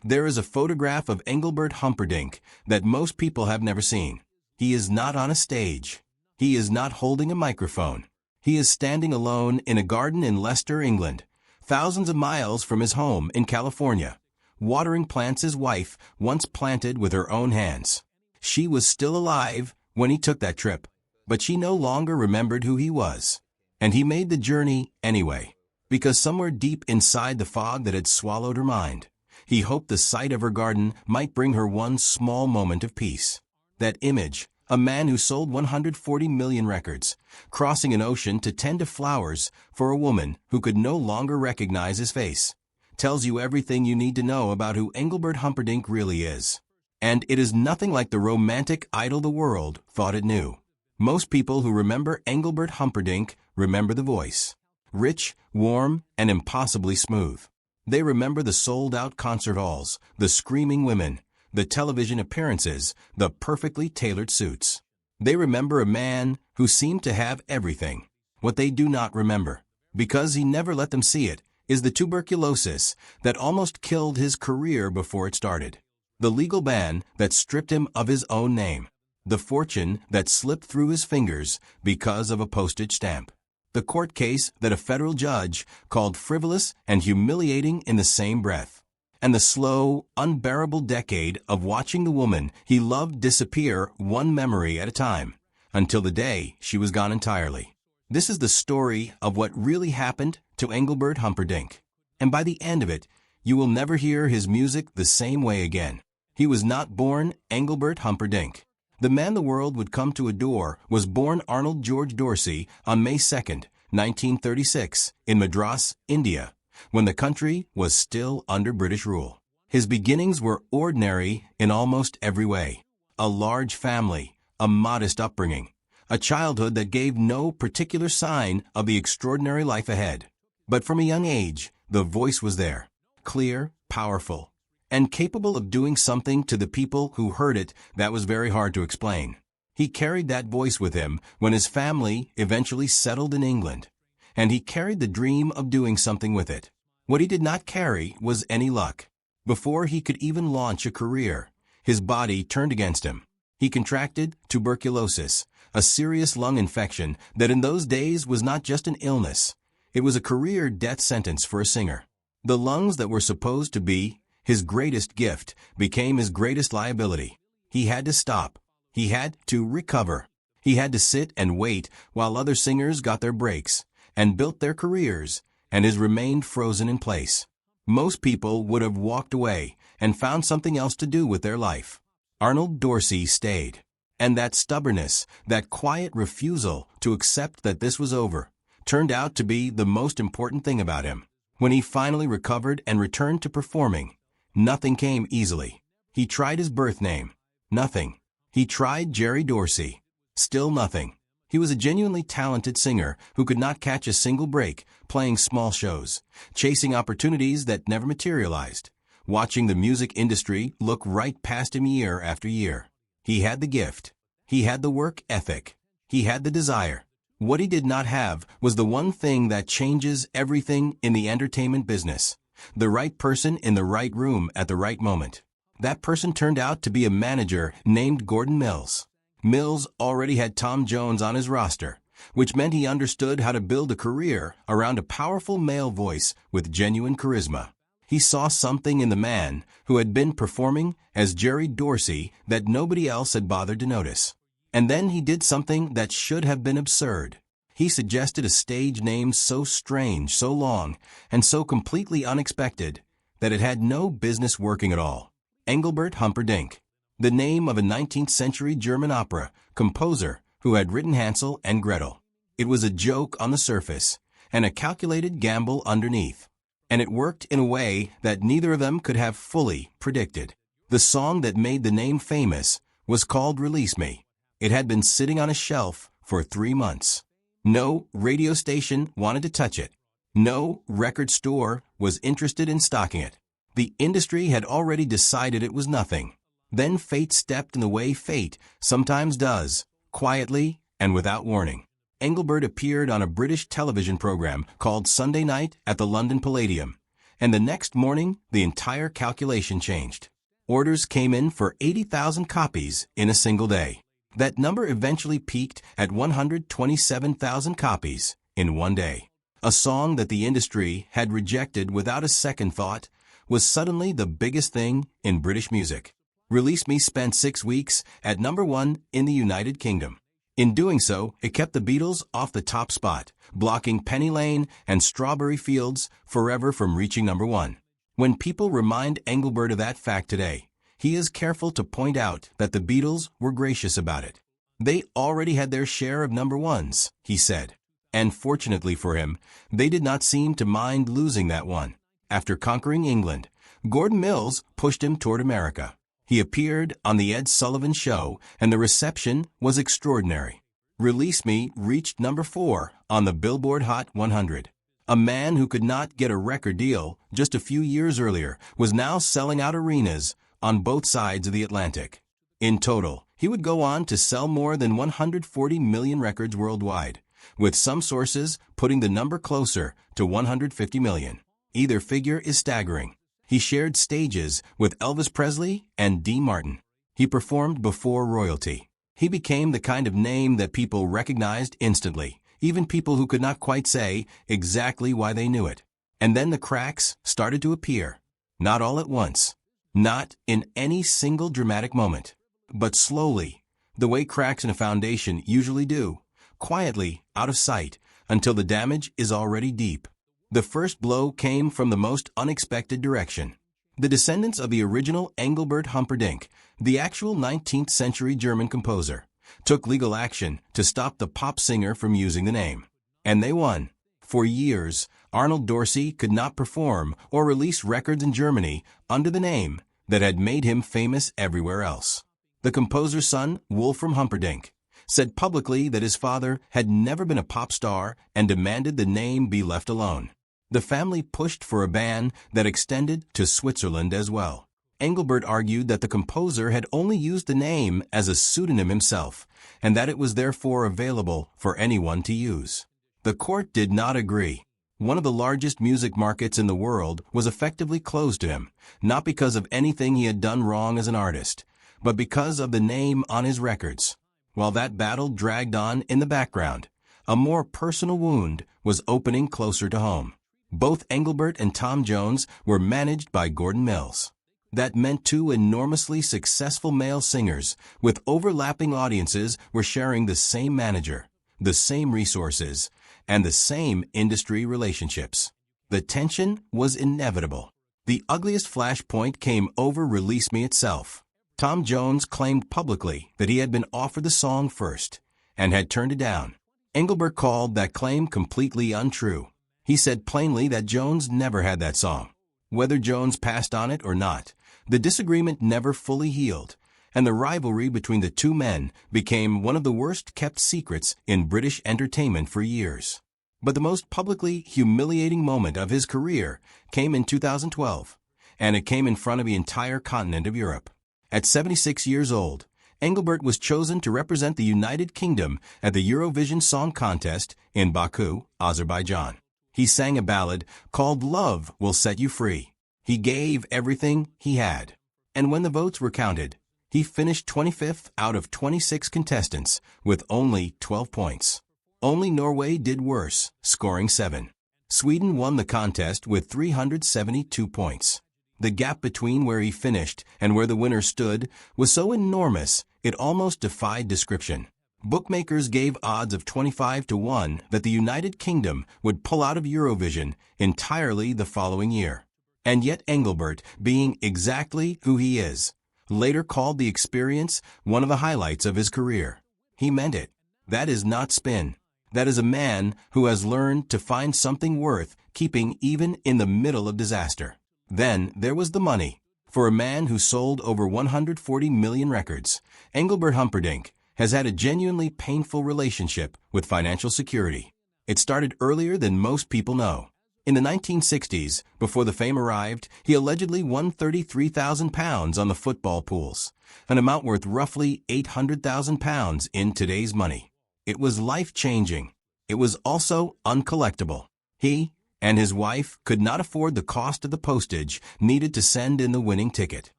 There is a photograph of Engelbert Humperdinck that most people have never seen. He is not on a stage. He is not holding a microphone. He is standing alone in a garden in Leicester, England, thousands of miles from his home in California, watering plants his wife once planted with her own hands. She was still alive when he took that trip, but she no longer remembered who he was. And he made the journey anyway, because somewhere deep inside the fog that had swallowed her mind, he hoped the sight of her garden might bring her one small moment of peace. That image, a man who sold 140 million records, crossing an ocean to tend to flowers for a woman who could no longer recognize his face, tells you everything you need to know about who Engelbert Humperdinck really is. And it is nothing like the romantic idol the world thought it knew. Most people who remember Engelbert Humperdinck remember the voice. Rich, warm, and impossibly smooth. They remember the sold-out concert halls, the screaming women, the television appearances, the perfectly tailored suits. They remember a man who seemed to have everything. What they do not remember, because he never let them see it, is the tuberculosis that almost killed his career before it started. The legal ban that stripped him of his own name. The fortune that slipped through his fingers because of a postage stamp. The court case that a federal judge called frivolous and humiliating in the same breath. And the slow, unbearable decade of watching the woman he loved disappear one memory at a time, until the day she was gone entirely. This is the story of what really happened to Engelbert Humperdinck. And by the end of it, you will never hear his music the same way again. He was not born Engelbert Humperdinck. The man the world would come to adore was born Arnold George Dorsey on May 2, 1936, in Madras, India, when the country was still under British rule. His beginnings were ordinary in almost every way. A large family, a modest upbringing, a childhood that gave no particular sign of the extraordinary life ahead. But from a young age, the voice was there, clear, powerful, and capable of doing something to the people who heard it that was very hard to explain. He carried that voice with him when his family eventually settled in England, and he carried the dream of doing something with it. What he did not carry was any luck. Before he could even launch a career, his body turned against him. He contracted tuberculosis, a serious lung infection that in those days was not just an illness. It was a career death sentence for a singer. The lungs that were supposed to be his greatest gift became his greatest liability. He had to stop. He had to recover. He had to sit and wait while other singers got their breaks and built their careers, and his remained frozen in place. Most people would have walked away and found something else to do with their life. Arnold Dorsey stayed. And that stubbornness, that quiet refusal to accept that this was over, turned out to be the most important thing about him. When he finally recovered and returned to performing, nothing came easily. He tried his birth name. Nothing. He tried Jerry Dorsey. Still nothing. He was a genuinely talented singer who could not catch a single break, playing small shows, chasing opportunities that never materialized, watching the music industry look right past him year after year. He had the gift. He had the work ethic. He had the desire. What he did not have was the one thing that changes everything in the entertainment business. The right person in the right room at the right moment. That person turned out to be a manager named Gordon Mills. Mills already had Tom Jones on his roster, which meant he understood how to build a career around a powerful male voice with genuine charisma. He saw something in the man who had been performing as Jerry Dorsey that nobody else had bothered to notice. And then he did something that should have been absurd. He suggested a stage name so strange, so long, and so completely unexpected that it had no business working at all. Engelbert Humperdinck, the name of a 19th century German opera composer who had written Hansel and Gretel. It was a joke on the surface and a calculated gamble underneath. And it worked in a way that neither of them could have fully predicted. The song that made the name famous was called Release Me. It had been sitting on a shelf for 3 months. No radio station wanted to touch it. No record store was interested in stocking it. The industry had already decided it was nothing. Then fate stepped in the way fate sometimes does, quietly and without warning. Engelbert appeared on a British television program called Sunday Night at the London Palladium, and the next morning the entire calculation changed. Orders came in for 80,000 copies in a single day. That number eventually peaked at 127,000 copies in one day. A song that the industry had rejected without a second thought was suddenly the biggest thing in British music. Release Me spent 6 weeks at #1 in the United Kingdom. In doing so, it kept the Beatles off the top spot, blocking Penny Lane and Strawberry Fields forever from reaching #1. When people remind Engelbert of that fact today, he is careful to point out that the Beatles were gracious about it. They already had their share of #1s, he said. And fortunately for him, they did not seem to mind losing that one. After conquering England, Gordon Mills pushed him toward America. He appeared on The Ed Sullivan Show, and the reception was extraordinary. Release Me reached #4 on the Billboard Hot 100. A man who could not get a record deal just a few years earlier was now selling out arenas on both sides of the Atlantic. In total, he would go on to sell more than 140 million records worldwide, with some sources putting the number closer to 150 million. Either figure is staggering. He shared stages with Elvis Presley and Dean Martin. He performed before royalty. He became the kind of name that people recognized instantly, even people who could not quite say exactly why they knew it. And then the cracks started to appear. Not all at once. Not in any single dramatic moment. But slowly, the way cracks in a foundation usually do. Quietly, out of sight, until the damage is already deep. The first blow came from the most unexpected direction. The descendants of the original Engelbert Humperdinck, the actual 19th century German composer, took legal action to stop the pop singer from using the name. And they won. For years, Arnold Dorsey could not perform or release records in Germany under the name that had made him famous everywhere else. The composer's son, Wolfram Humperdinck, said publicly that his father had never been a pop star and demanded the name be left alone. The family pushed for a ban that extended to Switzerland as well. Engelbert argued that the composer had only used the name as a pseudonym himself, and that it was therefore available for anyone to use. The court did not agree. One of the largest music markets in the world was effectively closed to him, not because of anything he had done wrong as an artist, but because of the name on his records. While that battle dragged on in the background, a more personal wound was opening closer to home. Both Engelbert and Tom Jones were managed by Gordon Mills. That meant two enormously successful male singers with overlapping audiences were sharing the same manager, the same resources, and the same industry relationships. The tension was inevitable. The ugliest flashpoint came over Release Me itself. Tom Jones claimed publicly that he had been offered the song first and had turned it down. Engelbert called that claim completely untrue. He said plainly that Jones never had that song. Whether Jones passed on it or not, the disagreement never fully healed, and the rivalry between the two men became one of the worst-kept secrets in British entertainment for years. But the most publicly humiliating moment of his career came in 2012, and it came in front of the entire continent of Europe. At 76 years old, Engelbert was chosen to represent the United Kingdom at the Eurovision Song Contest in Baku, Azerbaijan. He sang a ballad called Love Will Set You Free. He gave everything he had. And when the votes were counted, he finished 25th out of 26 contestants with only 12 points. Only Norway did worse, scoring 7. Sweden won the contest with 372 points. The gap between where he finished and where the winner stood was so enormous it almost defied description. Bookmakers gave odds of 25-1 that the United Kingdom would pull out of Eurovision entirely the following year. And yet Engelbert, being exactly who he is, later called the experience one of the highlights of his career. He meant it. That is not spin. That is a man who has learned to find something worth keeping even in the middle of disaster. Then there was the money. For a man who sold over 140 million records, Engelbert Humperdinck has had a genuinely painful relationship with financial security. It started earlier than most people know. In the 1960s, before the fame arrived, he allegedly won £33,000 on the football pools, an amount worth roughly £800,000 in today's money. It was life-changing. It was also uncollectible. He and his wife could not afford the cost of the postage needed to send in the winning ticket.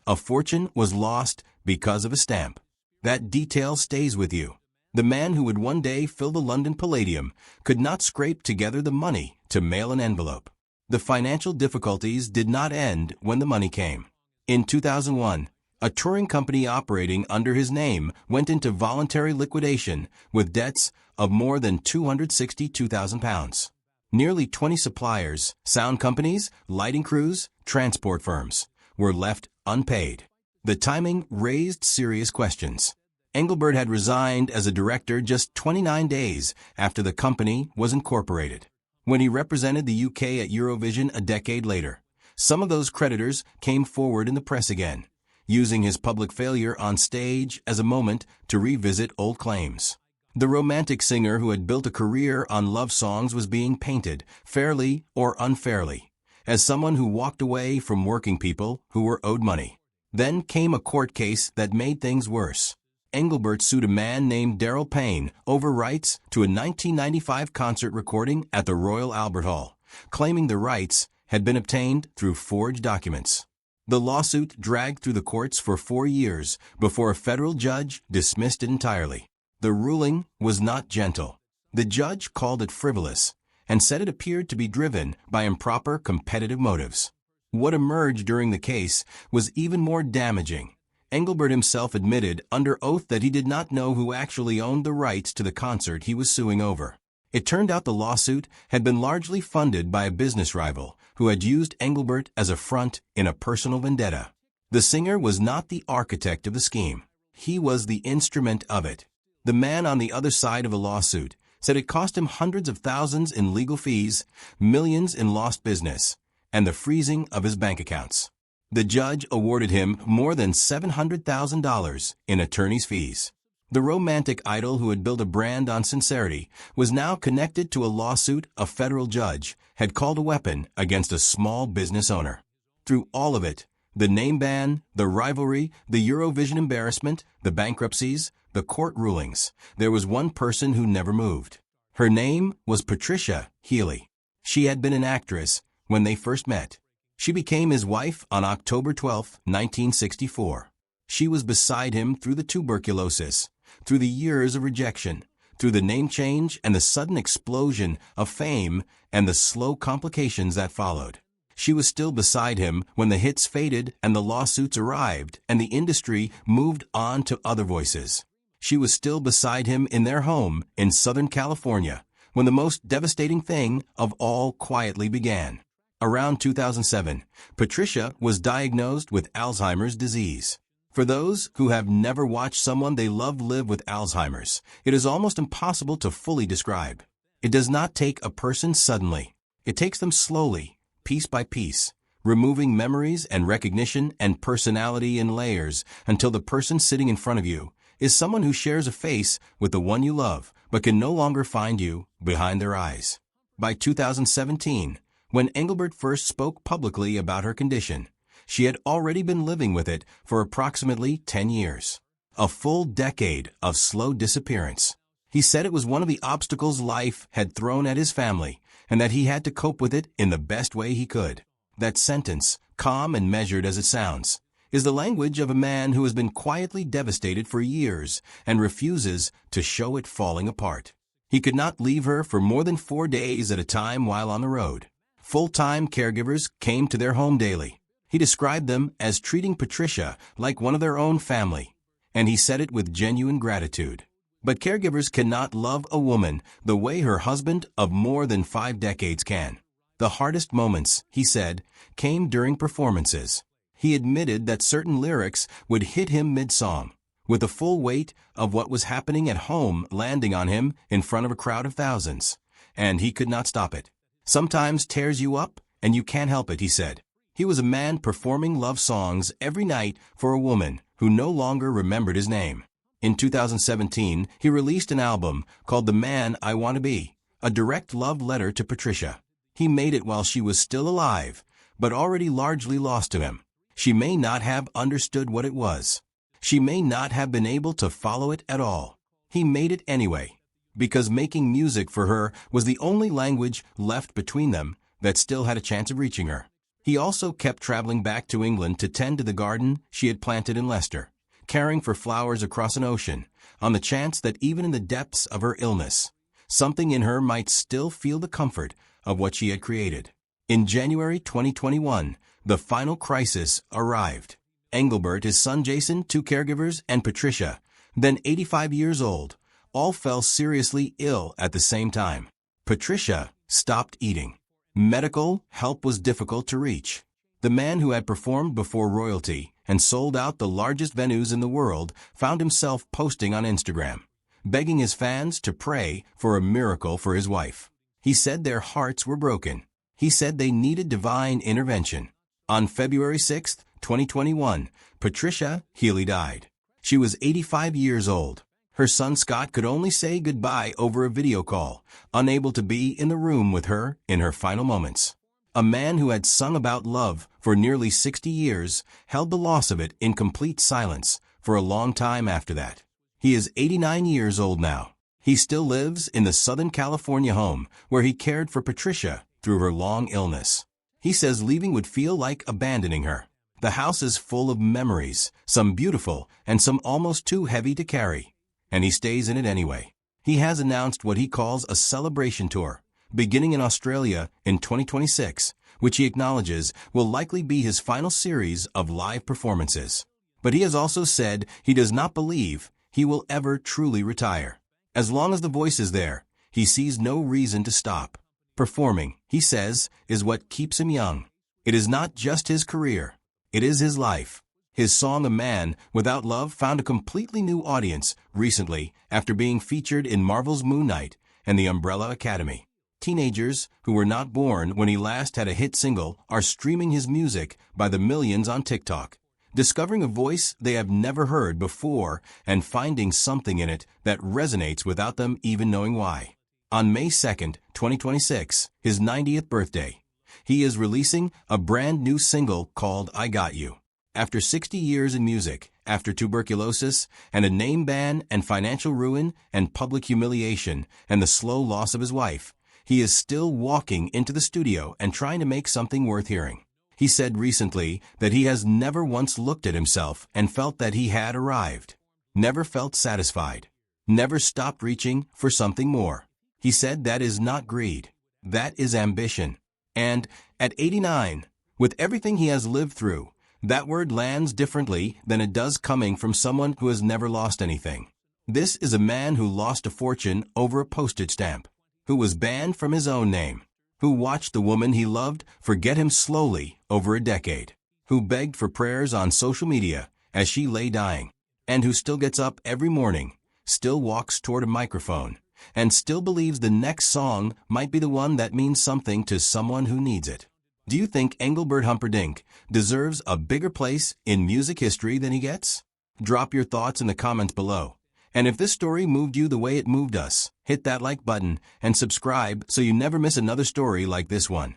A fortune was lost because of a stamp. That detail stays with you. The man who would one day fill the London Palladium could not scrape together the money to mail an envelope. The financial difficulties did not end when the money came. In 2001, a touring company operating under his name went into voluntary liquidation with debts of more than £262,000. Nearly 20 suppliers, sound companies, lighting crews, transport firms, were left unpaid. The timing raised serious questions. Engelbert had resigned as a director just 29 days after the company was incorporated. When he represented the UK at Eurovision a decade later, some of those creditors came forward in the press again, using his public failure on stage as a moment to revisit old claims. The romantic singer who had built a career on love songs was being painted, fairly or unfairly, as someone who walked away from working people who were owed money. Then came a court case that made things worse. Engelbert sued a man named Daryl Payne over rights to a 1995 concert recording at the Royal Albert Hall, claiming the rights had been obtained through forged documents. The lawsuit dragged through the courts for 4 years before a federal judge dismissed it entirely. The ruling was not gentle. The judge called it frivolous and said it appeared to be driven by improper competitive motives. What emerged during the case was even more damaging. Engelbert himself admitted under oath that he did not know who actually owned the rights to the concert he was suing over. It turned out the lawsuit had been largely funded by a business rival who had used Engelbert as a front in a personal vendetta. The singer was not the architect of the scheme. He was the instrument of it. The man on the other side of the lawsuit said it cost him hundreds of thousands in legal fees, millions in lost business, and the freezing of his bank accounts. The judge awarded him more than $700,000 in attorney's fees. The romantic idol who had built a brand on sincerity was now connected to a lawsuit a federal judge had called a weapon against a small business owner. Through all of it, the name ban, the rivalry, the Eurovision embarrassment, the bankruptcies, the court rulings, there was one person who never moved. Her name was Patricia Healy. She had been an actress when they first met. She became his wife on October 12, 1964. She was beside him through the tuberculosis, through the years of rejection, through the name change and the sudden explosion of fame and the slow complications that followed. She was still beside him when the hits faded and the lawsuits arrived and the industry moved on to other voices. She was still beside him in their home in Southern California when the most devastating thing of all quietly began. Around 2007, Patricia was diagnosed with Alzheimer's disease. For those who have never watched someone they love live with Alzheimer's, it is almost impossible to fully describe. It does not take a person suddenly. It takes them slowly, piece by piece, removing memories and recognition and personality in layers until the person sitting in front of you is someone who shares a face with the one you love but can no longer find you behind their eyes. By 2017, when Engelbert first spoke publicly about her condition, she had already been living with it for approximately 10 years. A full decade of slow disappearance. He said it was one of the obstacles life had thrown at his family and that he had to cope with it in the best way he could. That sentence, calm and measured as it sounds, is the language of a man who has been quietly devastated for years and refuses to show it falling apart. He could not leave her for more than 4 days at a time while on the road. Full-time caregivers came to their home daily. He described them as treating Patricia like one of their own family, and he said it with genuine gratitude. But caregivers cannot love a woman the way her husband of more than 5 decades can. The hardest moments, he said, came during performances. He admitted that certain lyrics would hit him mid-song, with the full weight of what was happening at home landing on him in front of a crowd of thousands, and he could not stop it. Sometimes tears you up, and you can't help it, he said. He was a man performing love songs every night for a woman who no longer remembered his name. In 2017, he released an album called The Man I Want to Be, a direct love letter to Patricia. He made it while she was still alive, but already largely lost to him. She may not have understood what it was. She may not have been able to follow it at all. He made it anyway, because making music for her was the only language left between them that still had a chance of reaching her. He also kept traveling back to England to tend to the garden she had planted in Leicester, caring for flowers across an ocean, on the chance that even in the depths of her illness, something in her might still feel the comfort of what she had created. In January 2021, the final crisis arrived. Engelbert, his son Jason, 2 caregivers, and Patricia, then 85 years old, all fell seriously ill at the same time. Patricia stopped eating. Medical help was difficult to reach. The man who had performed before royalty and sold out the largest venues in the world found himself posting on Instagram, begging his fans to pray for a miracle for his wife. He said their hearts were broken. He said they needed divine intervention. On February 6, 2021, Patricia Healy died. She was 85 years old. Her son Scott could only say goodbye over a video call, unable to be in the room with her in her final moments. A man who had sung about love for nearly 60 years held the loss of it in complete silence for a long time after that. He is 89 years old now. He still lives in the Southern California home where he cared for Patricia through her long illness. He says leaving would feel like abandoning her. The house is full of memories, some beautiful and some almost too heavy to carry. And he stays in it anyway. He has announced what he calls a celebration tour, beginning in Australia in 2026, which he acknowledges will likely be his final series of live performances. But he has also said he does not believe he will ever truly retire. As long as the voice is there, he sees no reason to stop. Performing, he says, is what keeps him young. It is not just his career. It is his life. His song A Man Without Love found a completely new audience recently after being featured in Marvel's Moon Knight and The Umbrella Academy. Teenagers who were not born when he last had a hit single are streaming his music by the millions on TikTok, discovering a voice they have never heard before and finding something in it that resonates without them even knowing why. On May 2nd, 2026, his 90th birthday, he is releasing a brand new single called I Got You. After 60 years in music, after tuberculosis and a name ban and financial ruin and public humiliation and the slow loss of his wife, he is still walking into the studio and trying to make something worth hearing. He said recently that he has never once looked at himself and felt that he had arrived, never felt satisfied, never stopped reaching for something more. He said that is not greed, that is ambition. And at 89, with everything he has lived through, that word lands differently than it does coming from someone who has never lost anything. This is a man who lost a fortune over a postage stamp, who was banned from his own name, who watched the woman he loved forget him slowly over a decade, who begged for prayers on social media as she lay dying, and who still gets up every morning, still walks toward a microphone, and still believes the next song might be the one that means something to someone who needs it. Do you think Engelbert Humperdinck deserves a bigger place in music history than he gets? Drop your thoughts in the comments below. And if this story moved you the way it moved us, hit that like button and subscribe so you never miss another story like this one.